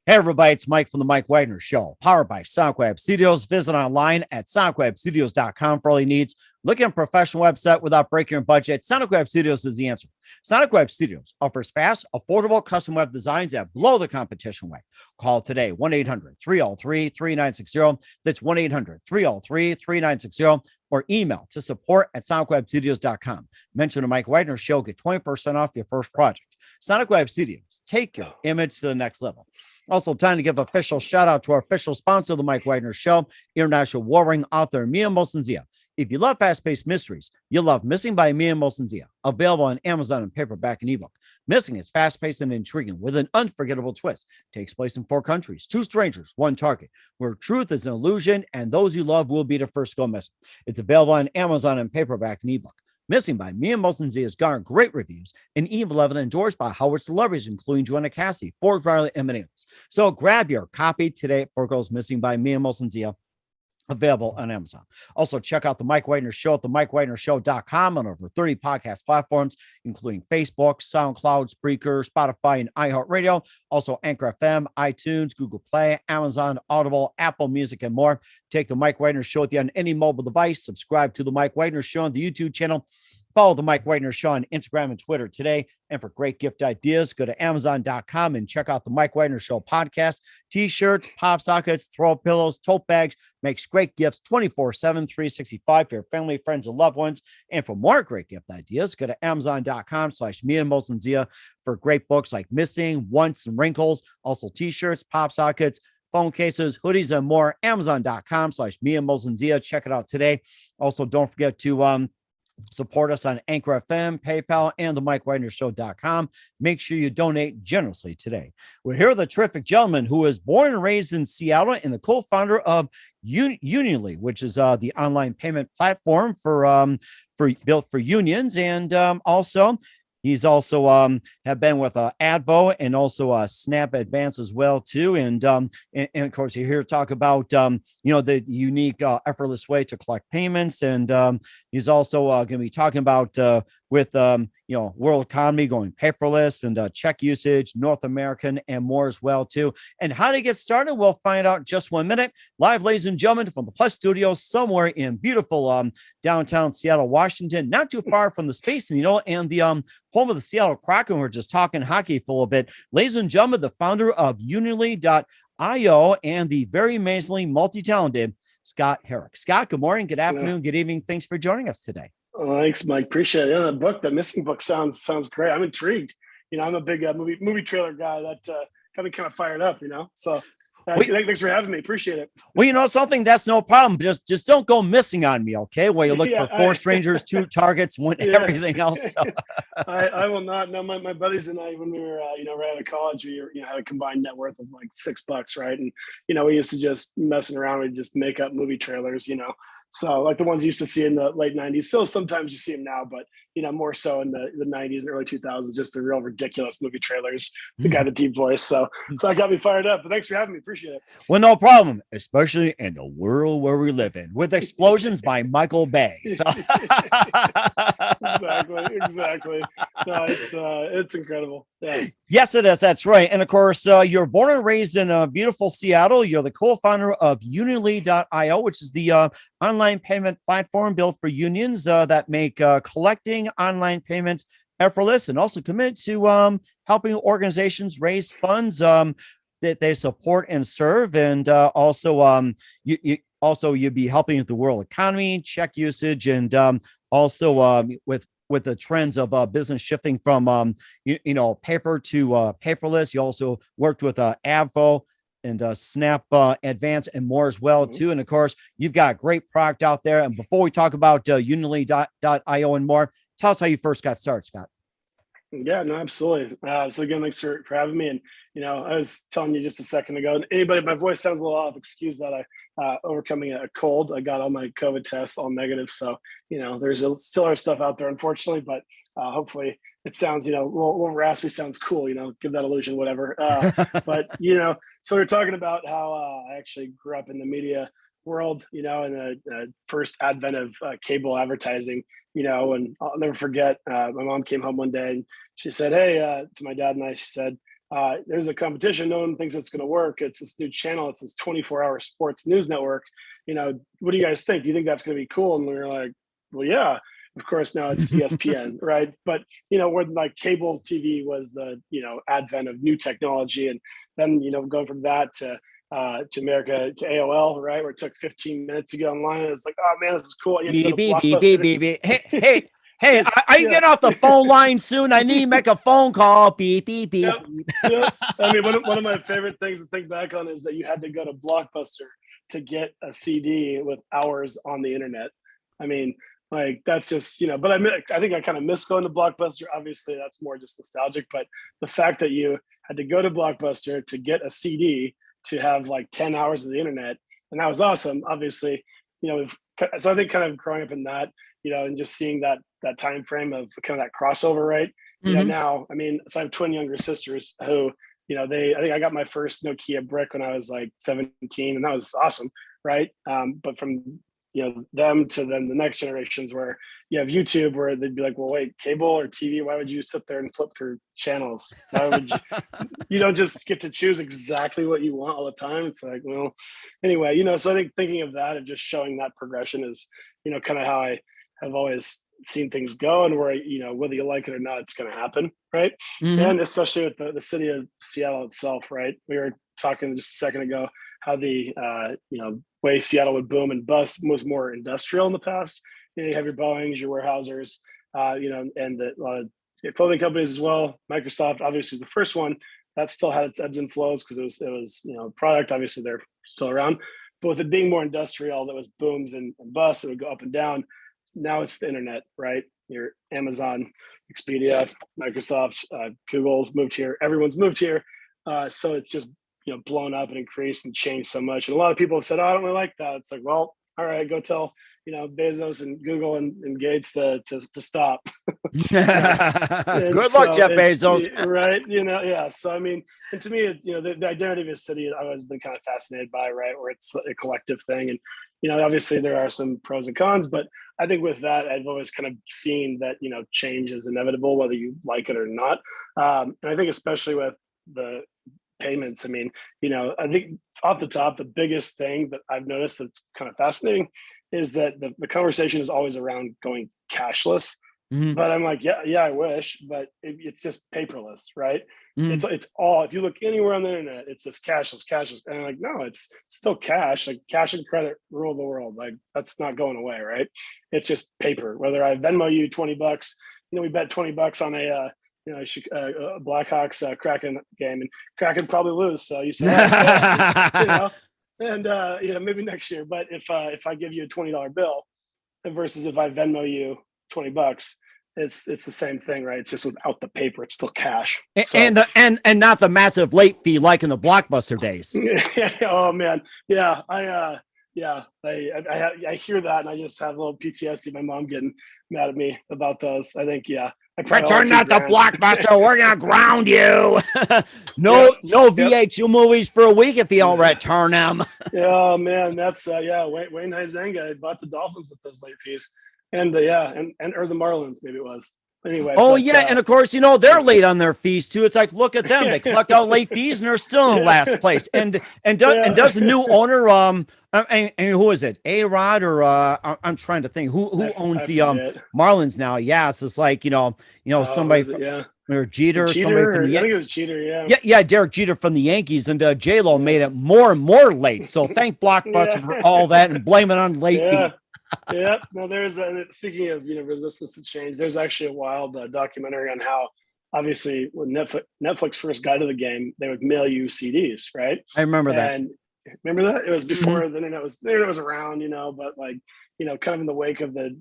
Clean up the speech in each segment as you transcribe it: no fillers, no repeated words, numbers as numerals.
Hey, everybody, it's Mike from The Mike Wagner Show, powered by SonicWeb Studios. Visit online at sonicwebstudios.com for all your needs. Look at a professional website without breaking your budget. SonicWeb Studios is the answer. SonicWeb Studios offers fast, affordable custom web designs that blow the competition away. Call today, 1-800-303-3960. That's 1-800-303-3960. Or email to support@sonicwebstudios.com. Mention the Mike Wagner Show, get 20% off your first project. SonicWeb Studios, take your image to the next level. Also, time to give official shout out to our official sponsor of the Mike Wagner Show, international warring author Mia Mosensia. If you love fast-paced mysteries, you'll love Missing by Mia Mosensia, available on Amazon in paperback and ebook. Missing is fast-paced and intriguing with an unforgettable twist. Takes place in 4 countries, 2 strangers, 1 target, where truth is an illusion and those you love will be the first to go missing. It's available on Amazon in paperback and ebook. Missing by Mia Mosensia has garnered great reviews and even endorsed by Howard celebrities, including Joanna Cassidy, Ford Riley, and many others. So grab your copy today for Goes Missing by Mia Mosensia, available on Amazon. Also, check out the Mike Wagner Show at themikewagnershow.com on over 30 podcast platforms, including Facebook, SoundCloud, Spreaker, Spotify, and iHeartRadio. Also, Anchor FM, iTunes, Google Play, Amazon, Audible, Apple Music, and more. Take the Mike Wagner Show with you on any mobile device. Subscribe to the Mike Wagner Show on the YouTube channel. Follow the Mike Wagner Show on Instagram and Twitter today. And for great gift ideas, go to Amazon.com and check out the Mike Wagner Show podcast. T-shirts, pop sockets, throw pillows, tote bags, makes great gifts 24/7, 365 for your family, friends, and loved ones. And for more great gift ideas, go to Amazon.com/Mia Mosensia for great books like Missing, Once, and Wrinkles. Also T-shirts, pop sockets, phone cases, hoodies, and more. Amazon.com/Mia Mosensia. Check it out today. Also, don't forget to support us on Anchor FM, PayPal, and the MikeWagnerShow.com. Make sure you donate generously today. We're here with a terrific gentleman who was born and raised in Seattle and the co-founder of Unionly, which is the online payment platform for built for unions, and also he's also have been with Advo and also Snap Advance as well too, and of course you're here to talk about the unique effortless way to collect payments, and he's also going to be talking about with world economy going paperless and check usage, North American, and more as well too. And how to get started, we'll find out in just 1 minute. Live, ladies and gentlemen, from the Plus Studio somewhere in beautiful downtown Seattle, Washington, not too far from the Space Needle and the home of the Seattle Kraken. We're just talking hockey for a little bit. Ladies and gentlemen, the founder of Unionly.io and the very amazingly multi-talented Scott Heric. Scott, good morning, good afternoon, good evening. Thanks for joining us today. Thanks, Mike. Appreciate it. Yeah, that Missing book sounds great. I'm intrigued. I'm a big movie trailer guy that got me kind of fired up. So thanks for having me. Appreciate it. Well, something that's no problem. Just don't go missing on me, okay? Where you look for 4 strangers, 2 targets, everything else. So. I will not. No, my buddies and I, when we were right out of college, we had a combined net worth of like $6, right? And we used to just messing around. We'd just make up movie trailers, So like the ones you used to see in the late 90s, still sometimes you see them now, but more so in the 90s and early 2000s, just the real ridiculous movie trailers, the guy, the deep voice. So that got me fired up. But thanks for having me. Appreciate it. Well, no problem, especially in the world where we live in, with Explosions by Michael Bay. So. Exactly. No, it's incredible. Yeah. Yes, it is. That's right. And of course, you're born and raised in beautiful Seattle. You're the co-founder of Unionly.io, which is the online payment platform built for unions that make collecting online payments effortless, and also commit to helping organizations raise funds that they support and serve. And you'd be helping with the world economy, check usage, and also with the trends of business shifting from paper to paperless. You also worked with Advo and Snap Advance and more as well too. And of course, you've got a great product out there. And before we talk about Unionly.io and more, tell us how you first got started, Scott. Yeah, no, absolutely. So again, thanks for having me. And I was telling you just a second ago, anybody, my voice sounds a little off. Excuse that. I overcoming a cold. I got all my COVID tests all negative. So there's still our stuff out there, unfortunately, but hopefully it sounds a little raspy. Sounds cool. Give that illusion, whatever. But so we're talking about how I actually grew up in the media world. In the first advent of cable advertising. And I'll never forget, my mom came home one day and she said, hey, to my dad and I, she said, there's a competition. No one thinks it's going to work. It's this new channel. It's this 24-hour sports news network. What do you guys think? Do you think that's going to be cool? And we were like, well, yeah. Of course, now it's ESPN, right? But when like cable TV was the advent of new technology, and then going from that to America to AOL, right, where it took 15 minutes to get online. It's like, oh man, this is cool. You have to go to Blockbuster. Hey, are you getting off the phone line soon? I need to make a phone call. Beep, beep, beep. Yep. I mean, one of my favorite things to think back on is that you had to go to Blockbuster to get a CD with hours on the internet. I mean, like that's just, but I think I kind of miss going to Blockbuster. Obviously, that's more just nostalgic, but the fact that you had to go to Blockbuster to get a CD to have like 10 hours of the internet, and that was awesome. Obviously, so I think kind of growing up in that, and just seeing that time frame of kind of that crossover, right? Now, I mean, so I have twin younger sisters who, I think I got my first Nokia brick when I was like 17, and that was awesome, right? But from them to then the next generations where you have YouTube, where they'd be like, well, wait, cable or TV? Why would you sit there and flip through channels? Why would you don't just get to choose exactly what you want all the time? It's like, well, anyway, so I think thinking of that and just showing that progression is, kind of how I have always seen things go, and where, whether you like it or not, it's going to happen. Right. And especially with the city of Seattle itself, right? We were talking just a second ago how the, way Seattle would boom and bust was more industrial in the past. You have your Boeings, your Weyerhaeusers, and the clothing companies as well. Microsoft obviously is the first one that still had its ebbs and flows because it was product. Obviously they're still around, but with it being more industrial, that was booms and busts. It would go up and down. Now it's the internet, right? Your Amazon, Expedia, Microsoft, Google's moved here. Everyone's moved here, so it's just blown up and increased and changed so much. And a lot of people have said, oh, I don't really like that. It's like, well, all right, go tell Bezos and Google and Gates to stop. Good luck, Jeff Bezos. Right? Yeah. So I mean, and to me, the identity of a city I've always been kind of fascinated by, right? Where it's a collective thing, and obviously there are some pros and cons, but I think with that, I've always kind of seen that change is inevitable, whether you like it or not. And I think especially with the payments, I mean, I think off the top, the biggest thing that I've noticed that's kind of fascinating is that the conversation is always around going cashless. But I'm like, yeah, I wish, but it's just paperless, right? It's all, if you look anywhere on the internet, it's just cashless. And I'm like, no, it's still cash. Like cash and credit rule the world. Like that's not going away, right? It's just paper. Whether I Venmo you $20, we bet $20 on a Blackhawks Kraken game, and Kraken probably lose. So you say, and maybe next year. But if I give you a $20 bill versus if I Venmo you $20, it's the same thing, right? It's just without the paper, it's still cash. So, and not the massive late fee like in the Blockbuster days. Oh man, yeah, I hear that, and I just have a little PTSD. My mom getting mad at me about those. I think, yeah. Return that to Blockbuster. We're gonna ground you. No VHU movies for a week if you don't return them. Oh man, that's Wayne Huizenga bought the Dolphins with those late fees, and or the Marlins, maybe it was. Anyway. And of course, they're late on their fees too. It's like, look at them; they collect out late fees and they're still in last place. And does the new owner and who is it? A-Rod or I'm trying to think who owns the Marlins now? Yeah, so it's like somebody or Jeter, somebody from the I think it was Jeter, yeah, Derek Jeter from the Yankees, and J-Lo made it more and more late. So thank Blockbuster for all that and blame it on late fee. Yeah. No, there's speaking of resistance to change. There's actually a wild documentary on how obviously when Netflix first got to the game, they would mail you CDs, right? I remember that. And remember that it was before the internet was around, but like kind of in the wake of the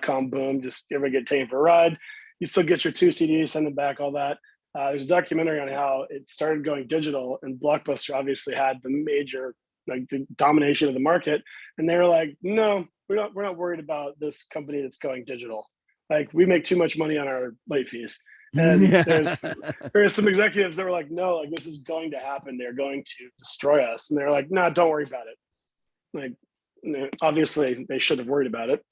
.com boom, just everybody get taken for a ride. You still get your 2 CDs, send them back, all that. There's a documentary on how it started going digital, and Blockbuster obviously had the major the domination of the market, and they were like, no, we're not worried about this company that's going digital. Like we make too much money on our late fees. And there's some executives that were like, no, like this is going to happen. They're going to destroy us. And they're like, no, don't worry about it. Like obviously they should have worried about it.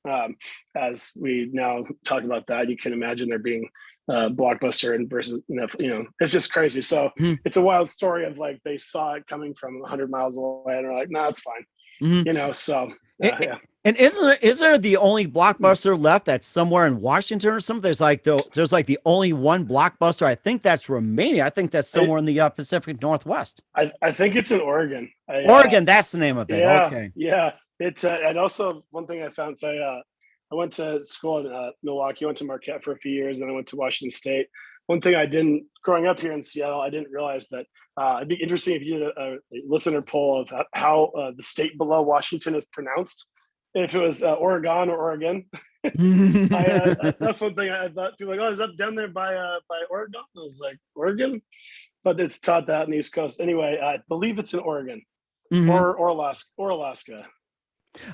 As we now talk about that, you can imagine there being Blockbuster and versus Netflix. It's just crazy. So it's a wild story of like they saw it coming from 100 miles away and they're like, nah, it's fine. So yeah. And is there the only Blockbuster left that's somewhere in Washington or something? There's like the only one Blockbuster. I think that's Romania. I think that's somewhere in the Pacific Northwest. I think it's in Oregon. Oregon, that's the name of it. Yeah, okay. Yeah. It's and also one thing I found. So I went to school in Milwaukee. I went to Marquette for a few years, and then I went to Washington State. One thing I didn't, growing up here in Seattle, I didn't realize that it'd be interesting if you did a listener poll of how the state below Washington is pronounced. If it was Oregon or Oregon. That's one thing I thought. People were like, oh, is that down there by Oregon? I was like, Oregon? But it's taught that in the East Coast. Anyway, I believe it's in Oregon or Alaska.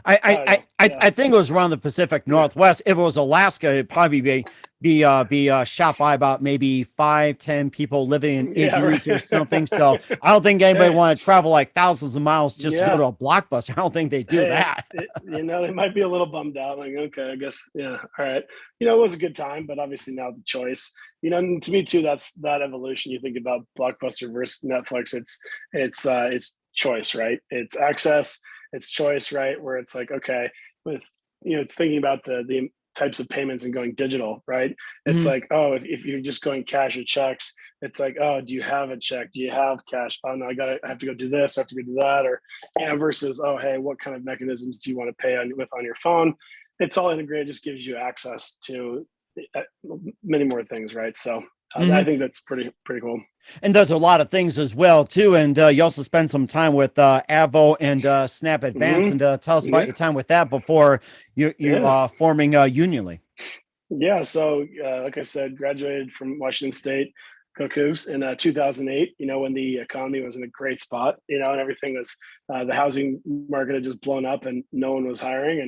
I think it was around the Pacific Northwest. If it was Alaska, it'd probably be shot by about maybe 5-10 people living in igloos or something. So I don't think anybody want to travel like thousands of miles just to go to a Blockbuster. I don't think they do that. They might be a little bummed out. Like, okay, I guess, all right. It was a good time, but obviously now the choice. And to me too, that's that evolution. You think about Blockbuster versus Netflix. It's choice, right? It's access. It's choice, right? Where it's like, okay, with it's thinking about the types of payments and going digital, right? It's like, oh, if you're just going cash or checks, it's like, oh, do you have a check? Do you have cash? Oh no, I have to go do this, I have to go do that, or versus, oh, hey, what kind of mechanisms do you want to pay on your phone? It's all integrated, just gives you access to many more things, right? So I think that's pretty cool. And there's a lot of things as well too. And you also spend some time with Avo and Snap Advance. And tell us about your time with that before you forming Unionly. Yeah. So like I said, graduated from Washington State, go Cougs, in 2008. When the economy was in a great spot. And everything was the housing market had just blown up and no one was hiring.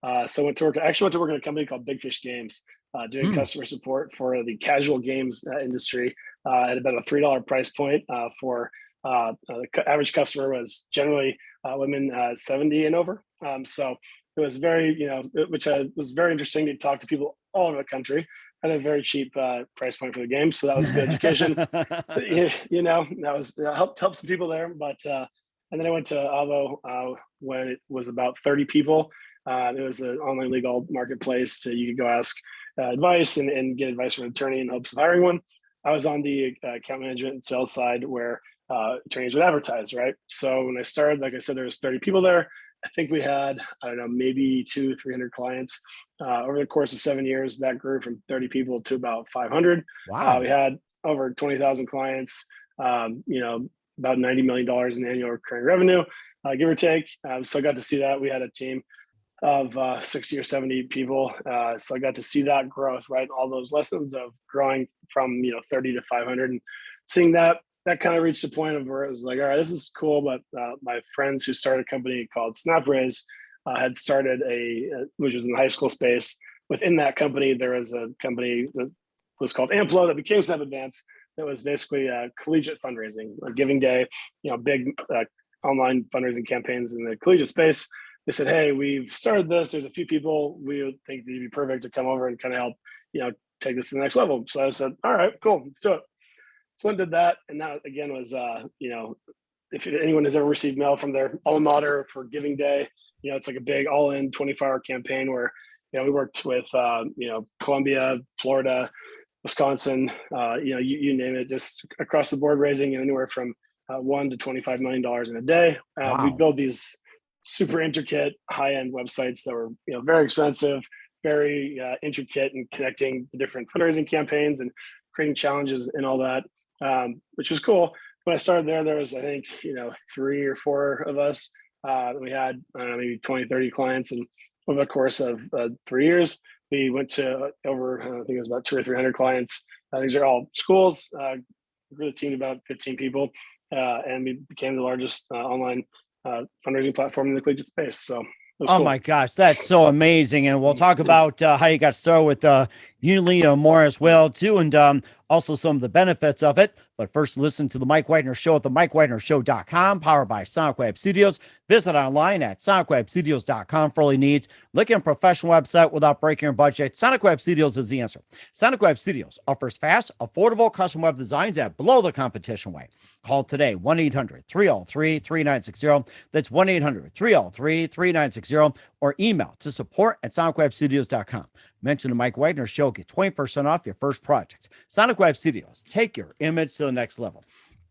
And so I went to work at a company called Big Fish Games, doing customer support for the casual games industry at about a $3 price point for the average customer was generally women 70 and over. So it was very, which was very interesting to talk to people all over the country at a very cheap price point for the game. So that was good education. That was helped some people there. But and then I went to Avo when it was about 30 people. It was an online legal marketplace, so you could go ask advice and get advice from an attorney in hopes of hiring one. I was on the account management and sales side where attorneys would advertise, right? So when I started, like I said, there was 30 people there. I think we had, I don't know, maybe 200-300 clients. Over the course of 7 years, that grew from 30 people to about 500. Wow. We had over 20,000 clients, about $90 million in annual recurring revenue, give or take. So I got to see that. We had a team of 60 or 70 people. So I got to see that growth, right? All those lessons of growing from, 30 to 500 and seeing that kind of reached the point of where it was like, all right, this is cool. But my friends who started a company called SnapRaise had started which was in the high school space. Within that company, there was a company that was called Amplo that became Snap Advance. That was basically collegiate fundraising, a giving day, big online fundraising campaigns in the collegiate space. They said, hey, we've started this. There's a few people we would think they'd be perfect to come over and kind of help, take this to the next level. So I said, all right, cool, let's do it. So I did that. And that again was, if anyone has ever received mail from their alma mater for giving day, it's like a big all-in 24-hour campaign where, we worked with, Columbia, Florida, Wisconsin, you name it, just across the board, raising anywhere from $1 to $25 million in a day. Wow. We build these super intricate high-end websites that were very expensive, very intricate in connecting the different fundraising campaigns and creating challenges and all that, which was cool. When I started there was, I think, 3 or 4 of us. We had, I don't know, maybe 20, 30 clients. And over the course of 3 years, we went to over, I think it was about 200 or 300 clients. These are all schools. Grew the team to about 15 people. And we became the largest online fundraising platform in the collegiate space. So oh cool. My gosh, that's so amazing. And we'll talk about how you got started with Unionly more as well too, and also some of the benefits of it. But first, listen to the Mike Wagner Show at the MikeWagnerShow.com, powered by Sonic Web Studios. Visit online at SonicWebStudios.com for all your needs. Looking at a professional website without breaking your budget? Sonic Web Studios is the answer. Sonic Web Studios offers fast, affordable custom web designs at below the competition way. Call today, 1-800-303-3960. That's 1-800-303-3960, or email to support@SonicWebStudios.com. Mention the Mike Wagner Show. Get 20% off your first project. Sonic Web Studios. Take your image to the next level.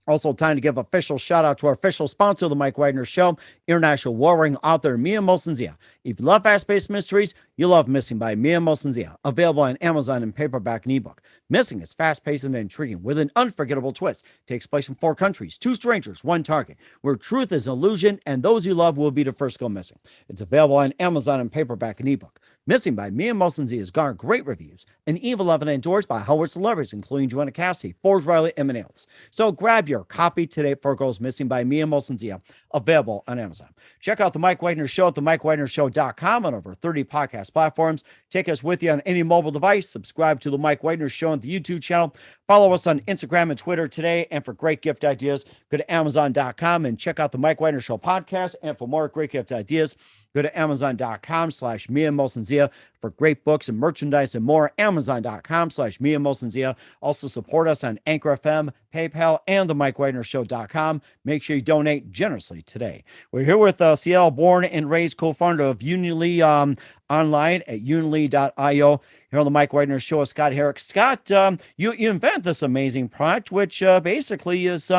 Also, time to give official shout out to our official sponsor of the Mike Wagner Show, international warring author Mia Molson-Zia. If you love fast-paced mysteries, you love Missing by Mia Molson-Zia. Available on Amazon in paperback and ebook. Missing is fast-paced and intriguing with an unforgettable twist. Takes place in 4 countries, 2 strangers, 1 target, where truth is an illusion and those you love will be the first go missing. It's available on Amazon in paperback and ebook. Missing by Mia Molson-Zia has garnered great reviews and even loved and endorsed by Howard celebrities, including Joanna Cassidy, Forbes Riley, and Manales. So grab your copy today for Goes Missing by Mia Molson-Zia, available on Amazon. Check out the Mike Wagner Show at the MikeWagnerShow.com on over 30 podcast platforms. Take us with you on any mobile device. Subscribe to the Mike Wagner Show on the YouTube channel. Follow us on Instagram and Twitter today. And for great gift ideas, go to Amazon.com and check out the Mike Wagner Show podcast. And for more great gift ideas, go to Amazon.com/Mia Molson-Zia for great books and merchandise and more. Amazon.com/Mia Molson-Zia. Also support us on Anchor FM, PayPal, and the MikeWagnerShow.com. Make sure you donate generously today. We're here with Seattle born and raised co-founder of Unionly online at unionly.io. Here on the Mike Wagner Show, Scott Heric. Scott, you invented this amazing product, which basically is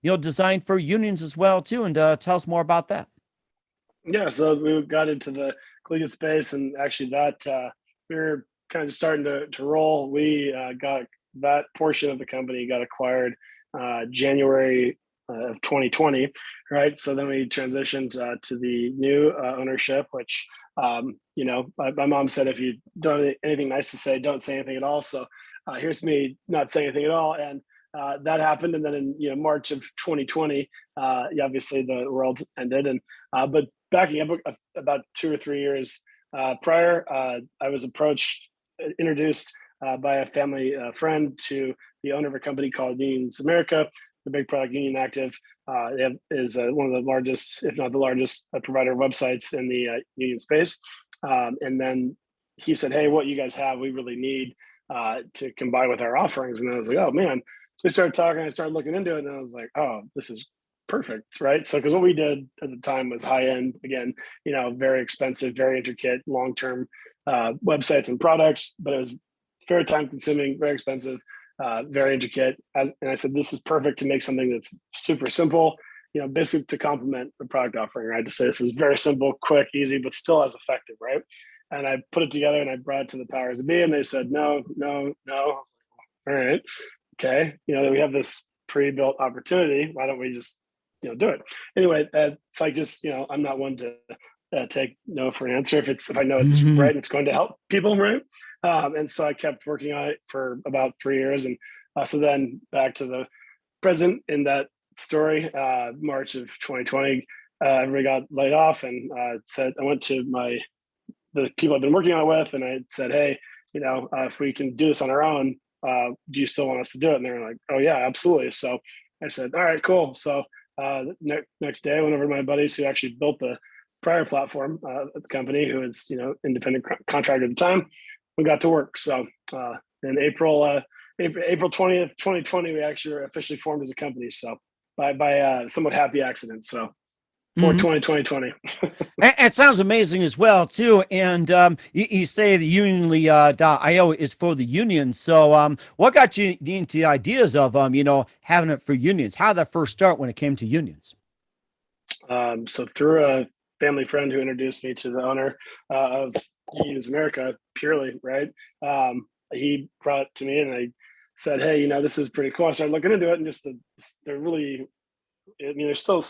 designed for unions as well too. And tell us more about that. Yeah, so we got into the collegiate space, and actually that we were kind of just starting to roll. We got that portion of the company got acquired January of 2020, right? So then we transitioned to the new ownership, which my mom said, if you don't have anything nice to say, don't say anything at all. So here's me not saying anything at all, and that happened. And then in March of 2020, obviously the world ended, and but backing up about 2 or 3 years prior, I was introduced by a family friend to the owner of a company called Unions America, the big product Union Active. Is one of the largest, if not the largest, provider of websites in the union space. And then he said, "Hey, what you guys have, we really need to combine with our offerings." And I was like, "Oh man." So we started talking, I started looking into it, and I was like, "Oh, this is perfect," right? So, because what we did at the time was high end, again, very expensive, very intricate, long term websites and products, but it was very time consuming, very expensive, very intricate. And I said, this is perfect to make something that's super simple, basically to complement the product offering, right? To say this is very simple, quick, easy, but still as effective, right? And I put it together and I brought it to the powers that be, and they said, no. I was like, all right, okay, we have this pre-built opportunity. Why don't we just do it anyway? So I just I'm not one to take no for an answer if I know it's right and it's going to help people, right? And so I kept working on it for about 3 years, and so then back to the present in that story, March of 2020, everybody got laid off, and said I went to the people I've been working on it with, and I said, hey, if we can do this on our own, do you still want us to do it? And they were like, oh yeah, absolutely. So I said, all right, cool. So next day, I went over to my buddies who actually built the prior platform at the company, who is independent contractor at the time. We got to work. So in April 20th, 2020, we actually were officially formed as a company. So by somewhat happy accident. So for 2020. It sounds amazing as well too. And you say the Unionly.io is for the union. So what got you into the ideas of having it for unions? How did that first start when it came to unions? So through a family friend who introduced me to the owner of Unions America, purely, right? He brought it to me, and I said, hey, this is pretty cool. I started looking into it, and just they're really, there's still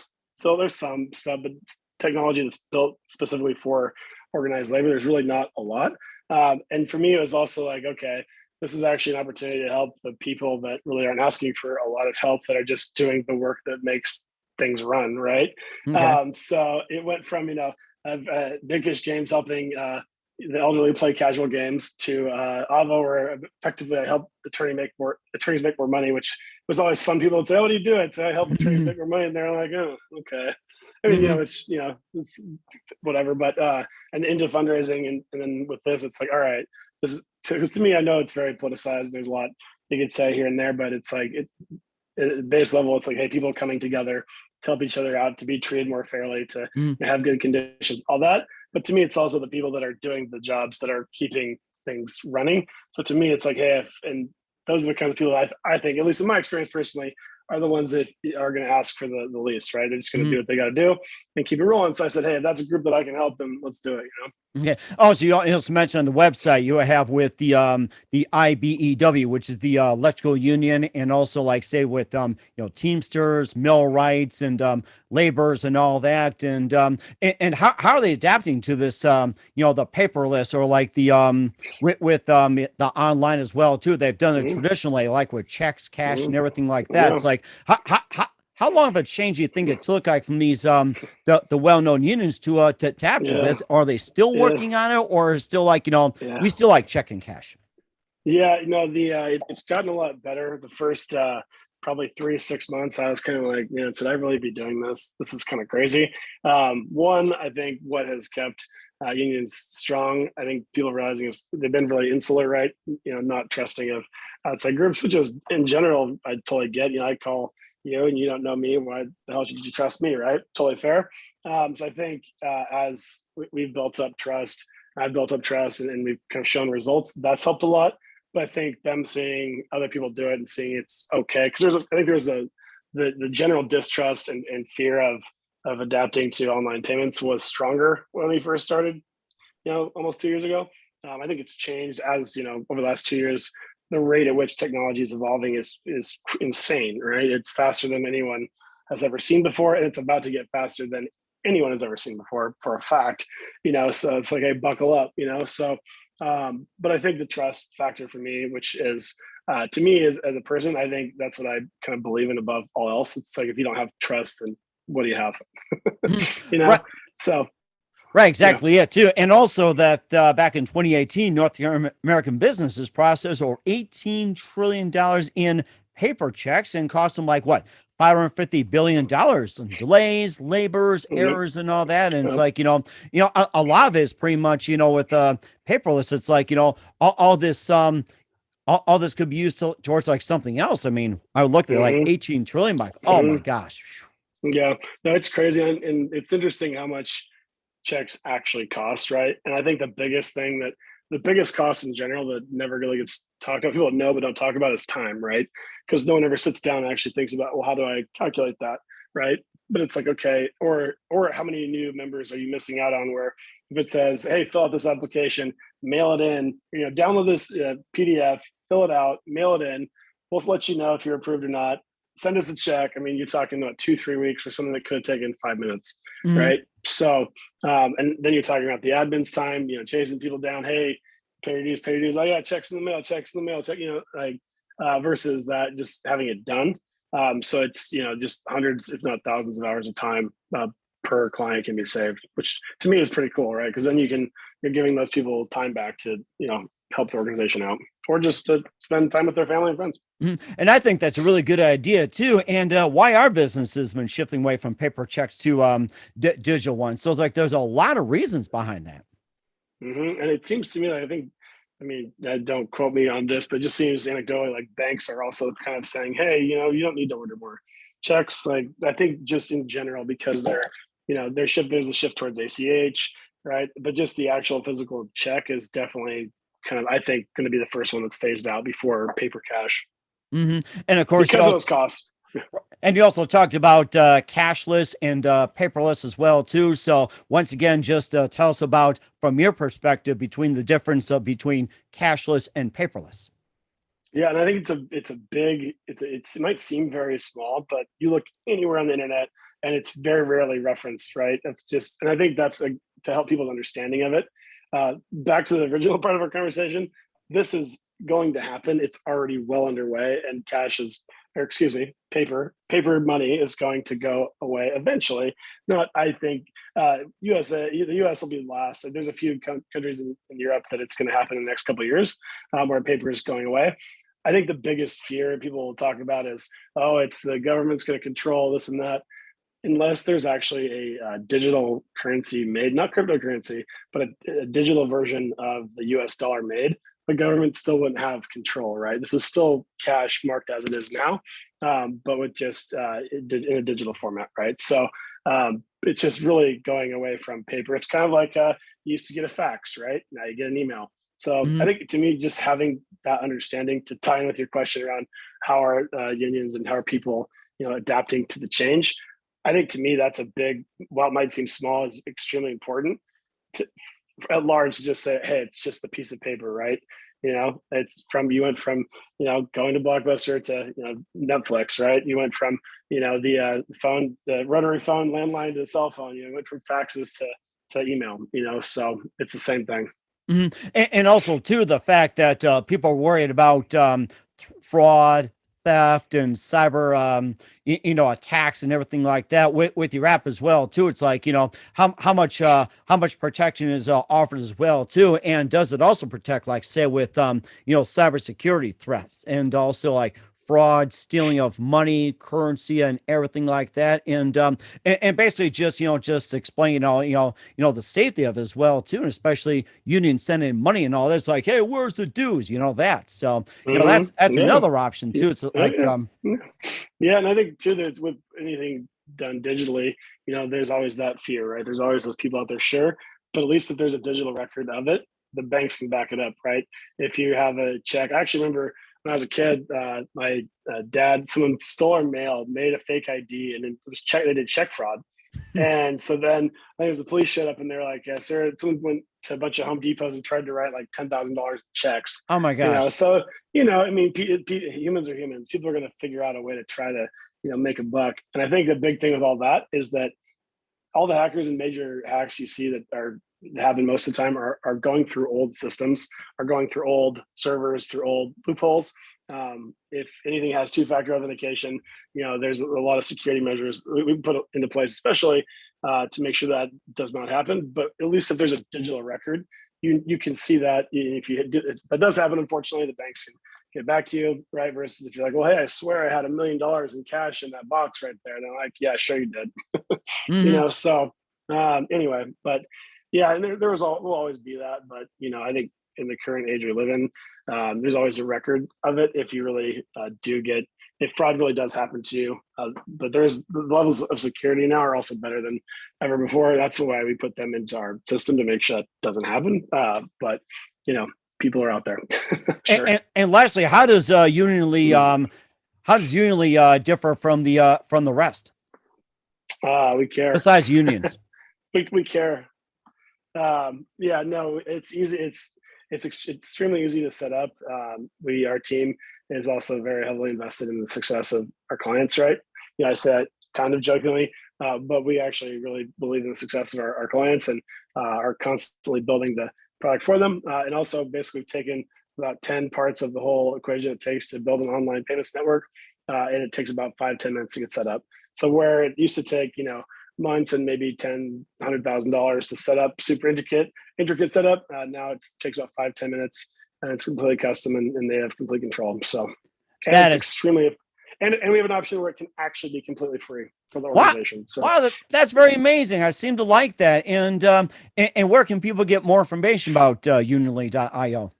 there's some stuff, but technology that's built specifically for organized labor, there's really not a lot. And for me, it was also like, okay, this is actually an opportunity to help the people that really aren't asking for a lot of help, that are just doing the work that makes things run, right? Okay. So it went from Big Fish Games helping the elderly play casual games to Avo, where effectively I help attorneys make more money, which was always fun. People would say, "Oh, what do you do?" I'd say, "I help attorneys make more money," and they're like, "Oh, okay." I mean, it's whatever. But and into fundraising, and then with this, it's like, all right, this is because to me, I know it's very politicized. There's a lot you could say here and there, but it's like at base level, it's like, hey, people coming together to help each other out, to be treated more fairly, to have good conditions, all that. But to me, it's also the people that are doing the jobs that are keeping things running. So to me, it's like, hey, and those are the kind of people I think, at least in my experience personally, are the ones that are going to ask for the least, right? They're just going to do what they got to do and keep it rolling. So I said, hey, if that's a group that I can help, then let's do it. Okay. Oh, so you also mentioned on the website you have with the IBEW, which is the electrical union, and also like say with Teamsters, millwrights, and laborers and all that, and how are they adapting to this the paperless or like the with the online as well too? They've done it traditionally, like with checks, cash, and everything like that. Yeah. It's like how long of a change do you think it took, like from these the well-known unions to tap to this? Are they still working on it, or is still like we still like checking cash? Yeah, it's gotten a lot better. The first probably 3 to 6 months, I was kind of like, should I really be doing this? This is kind of crazy. One, I think what has kept unions strong, I think people realizing is they've been really insular, right? Not trusting of outside groups, which is in general, I totally get. I call you and you don't know me. Why the hell should you trust me, right? Totally fair. So I think as we've built up trust, I've built up trust, and we've kind of shown results. That's helped a lot. But I think them seeing other people do it and seeing it's okay, because I think there's the general distrust and fear of adapting to online payments was stronger when we first started, almost 2 years ago. I think it's changed as over the last 2 years. The rate at which technology is evolving is insane, right? It's faster than anyone has ever seen before, and it's about to get faster than anyone has ever seen before, for a fact. So it's like, hey, buckle up. So. But I think the trust factor for me, which is to me as a person, I think that's what I kind of believe in above all else. It's like, if you don't have trust, then what do you have? Right. So. Right, exactly. Yeah, too. And also that back in 2018, North American businesses processed over $18 trillion in paper checks and cost them like what? $550 billion in delays, labors, errors, and all that. And it's like, a lot of it is pretty much, with paperless, it's like, all this, all this could be used towards like something else. I mean, I would look at like 18 trillion, like, oh my gosh. Yeah, no, it's crazy. And it's interesting how much checks actually cost, right? And I think the biggest cost in general that never really gets talked about, people know but don't talk about, is time, right? Because no one ever sits down and actually thinks about, well, how do I calculate that, right? But it's like, okay, or how many new members are you missing out on, where if it says, hey, fill out this application, mail it in, download this PDF, fill it out, mail it in, we'll let you know if you're approved or not, send us a check. I mean, you're talking about 2-3 weeks for something that could have taken 5 minutes, right? So, and then you're talking about the admin's time, chasing people down. Hey, pay your dues. Oh yeah, checks in the mail, versus that, just having it done. So it's, just hundreds, if not thousands of hours of time per client can be saved, which to me is pretty cool, right? Because then you're giving those people time back to, help the organization out, or just to spend time with their family and friends. And I think that's a really good idea too. And why our business has been shifting away from paper checks to digital ones. So it's like there's a lot of reasons behind that. And it seems to me like, I mean, don't quote me on this, but it just seems anecdotally like banks are also kind of saying, hey, you don't need to order more checks. Like, I think just in general, because there's a shift towards ACH, right? But just the actual physical check is definitely kind of, I think, going to be the first one that's phased out before paper cash. And of course, because of those costs. And you also talked about cashless and paperless as well too. So once again, just tell us about, from your perspective, between the difference between cashless and paperless. Yeah, and I think it might seem very small, but you look anywhere on the internet and it's very rarely referenced, right? And I think that's to help people's understanding of it. Back to the original part of our conversation, this is going to happen. It's already well underway, and cash is or excuse me, paper money is going to go away eventually. Not, I think, USA, the US will be last. There's a few countries in Europe that it's going to happen in the next couple of years where paper is going away. I think the biggest fear people will talk about is, oh, it's the government's going to control this and that. Unless there's actually a digital currency made, not cryptocurrency, but a digital version of the US dollar made, the government still wouldn't have control, right? This is still cash marked as it is now, but with just in a digital format, right? So it's just really going away from paper. It's kind of like you used to get a fax, right? Now you get an email. So I think to me, just having that understanding to tie in with your question around how are unions and how are people, adapting to the change. I think to me, that's a big, while it might seem small, is extremely important to at large just say, hey, it's just a piece of paper, right? It's you went from, going to Blockbuster to, Netflix, right? You went from, the phone, the rotary phone, landline to the cell phone, you went from faxes to email, so it's the same thing. And also too, the fact that people are worried about fraud, theft, and cyber, attacks and everything like that with your app as well too. It's like, how much protection is offered as well too, and does it also protect, like say with cybersecurity threats and also like fraud, stealing of money, currency, and everything like that, and basically just explain the safety of it as well too, and especially unions sending money and all this. Like, hey, where's the dues? That. So that's Yeah. another option too. It's like yeah, and I think too that with anything done digitally, there's always that fear, right? There's always those people out there, sure, but at least if there's a digital record of it, the banks can back it up, right? If you have a check, I actually remember when I was a kid, my dad, someone stole our mail, made a fake ID, and then they did check fraud. And so then I think it was the police showed up and they're like, yeah, sir, someone went to a bunch of Home Depots and tried to write like $10,000 checks. oh my gosh. So, I mean, humans are humans. People are going to figure out a way to try to, make a buck. And I think the big thing with all that is that all the hackers and major hacks you see that happen most of the time are going through old systems, are going through old servers, through old loopholes. If anything has two-factor authentication, there's a lot of security measures we put into place, especially to make sure that does not happen. But at least if there's a digital record, you can see that. If that does happen, unfortunately, the banks can get back to you, right? Versus if you're like, well, hey, I swear I had $1 million in cash in that box right there. And they're like, yeah, sure you did. So anyway, but yeah, and there will always be that. But, I think in the current age we live in, there's always a record of it if you really if fraud really does happen to you. But the levels of security now are also better than ever before. That's why we put them into our system to make sure that doesn't happen. But, people are out there. Sure. And lastly, how does Unionly differ from the rest? We care. Besides unions, we care. No, it's easy. It's extremely easy to set up. Our team is also very heavily invested in the success of our clients, right? I say that kind of jokingly, but we actually really believe in the success of our clients and are constantly building the product for them. And also basically taken about 10 parts of the whole equation it takes to build an online payments network. And it takes about 5-10 minutes to get set up. So where it used to take, months and maybe $100,000 to set up super intricate setup. Now it takes about 5-10 minutes and it's completely custom and they have complete control. So it's extremely, and we have an option where it can actually be completely free for the organization. So wow, that's very amazing. I seem to like that. And where can people get more information about Unionly.io?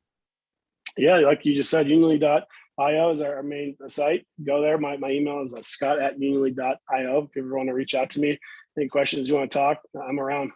Yeah, like you just said, Unionly.io is our main site. Go there. My email is scott@unionly.io. If you ever want to reach out to me, any questions you want to talk, I'm around.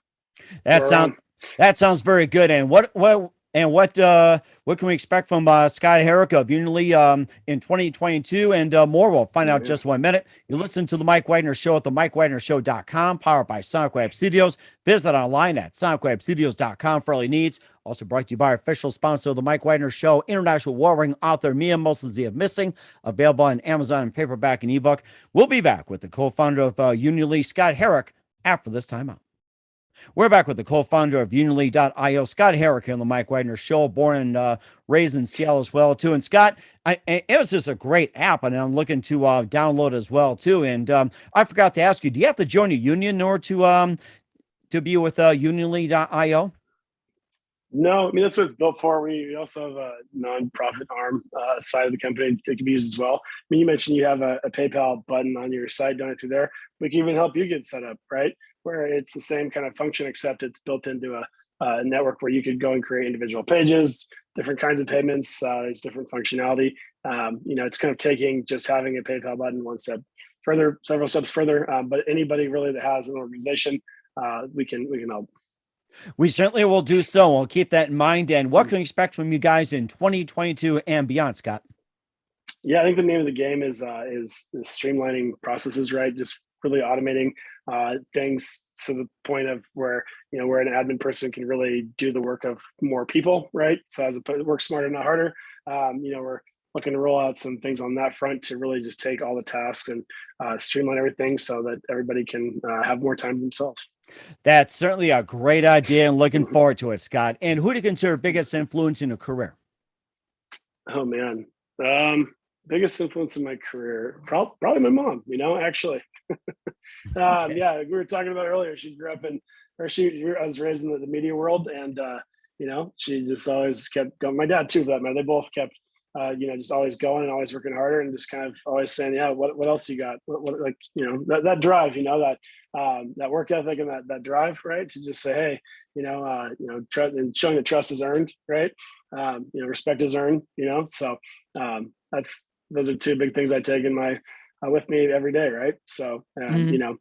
That sounds very good. And what can we expect from Scott Heric of Unionly in 2022 and more? We'll find out just 1 minute. You listen to the Mike Widener Show at the MikeWidenerShow.com, powered by Sonic Web Studios. Visit online at SonicWebStudios.com for all your needs. Also brought to you by our official sponsor of the Mike Widener Show, international war-ring author Mia Mostly of Missing, available on Amazon and paperback and ebook. We'll be back with the co-founder of Unionly, Scott Heric, after this time out. We're back with the co-founder of UnionLead.io, Scott Heric, here on the Mike Wagner Show, born and raised in Seattle as well, too. And Scott, it was just a great app, and I'm looking to download as well, too. And I forgot to ask you, do you have to join a union in order to be with UnionLead.io? No, I mean that's what it's built for. We also have a nonprofit arm side of the company that can be used as well. I mean, you mentioned you have a PayPal button on your site, donate through there. We can even help you get set up, right? Where it's the same kind of function, except it's built into a network where you could go and create individual pages, different kinds of payments. There's different functionality. It's kind of taking just having a PayPal button one step further, several steps further. But anybody really that has an organization, we can help. We certainly will do so. We'll keep that in mind. And what can we expect from you guys in 2022 and beyond, Scott? Yeah, I think the name of the game is streamlining processes, right? Just really automating things to the point of where an admin person can really do the work of more people, right? So as opposed to work smarter, not harder. We're looking to roll out some things on that front to really just take all the tasks and streamline everything so that everybody can have more time to themselves. That's certainly a great idea, and looking forward to it, Scott. And who do you consider biggest influence in your career? Oh man, biggest influence in my career, probably my mom. Actually, Okay. yeah, we were talking about earlier. She grew up I was raised in the media world, and she just always kept going. My dad too, for that matter. They both kept, just always going and always working harder, and just kind of always saying, yeah, what else you got? What like that drive, that work ethic and that drive, right? To just say, hey, and showing that trust is earned, right? Respect is earned, So those are two big things I take in my with me every day, right? So Mhm.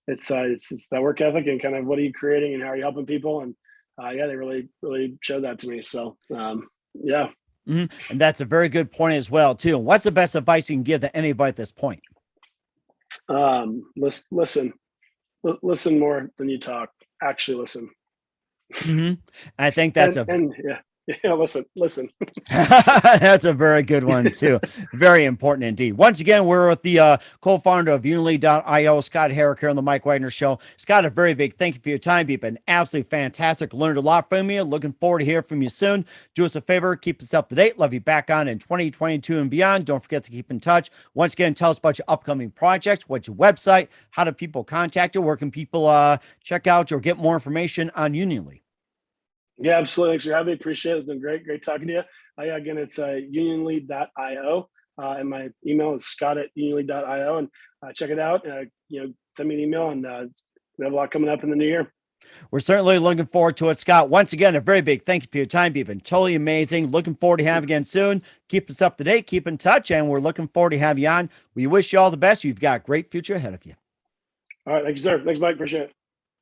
it's that work ethic and kind of what are you creating and how are you helping people, and they really showed that to me. So yeah. Mhm. And that's a very good point as well, too. What's the best advice you can give to anybody at this point? Listen more than you talk. Actually listen. Mhm. I think that's and a and yeah, listen. That's a very good one, too. Very important indeed. Once again, we're with the co-founder of Unily.io, Scott Heric, here on the Mike Wagner Show. Scott, a very big thank you for your time. You've been absolutely fantastic. Learned a lot from you. Looking forward to hearing from you soon. Do us a favor, keep us up to date. Love you back on in 2022 and beyond. Don't forget to keep in touch. Once again, tell us about your upcoming projects. What's your website? How do people contact you? Where can people check out or get more information on Unionly? Yeah, absolutely. Thanks for having me. Appreciate it. It's been great talking to you. Yeah, again, it's unionlead.io. And my email is scott@unionlead.io. And check it out. Send me an email, and we have a lot coming up in the new year. We're certainly looking forward to it, Scott. Once again, a very big thank you for your time. You've been totally amazing. Looking forward to having you again soon. Keep us up to date, keep in touch, and we're looking forward to have you on. We wish you all the best. You've got a great future ahead of you. All right. Thank you, sir. Thanks, Mike. Appreciate it.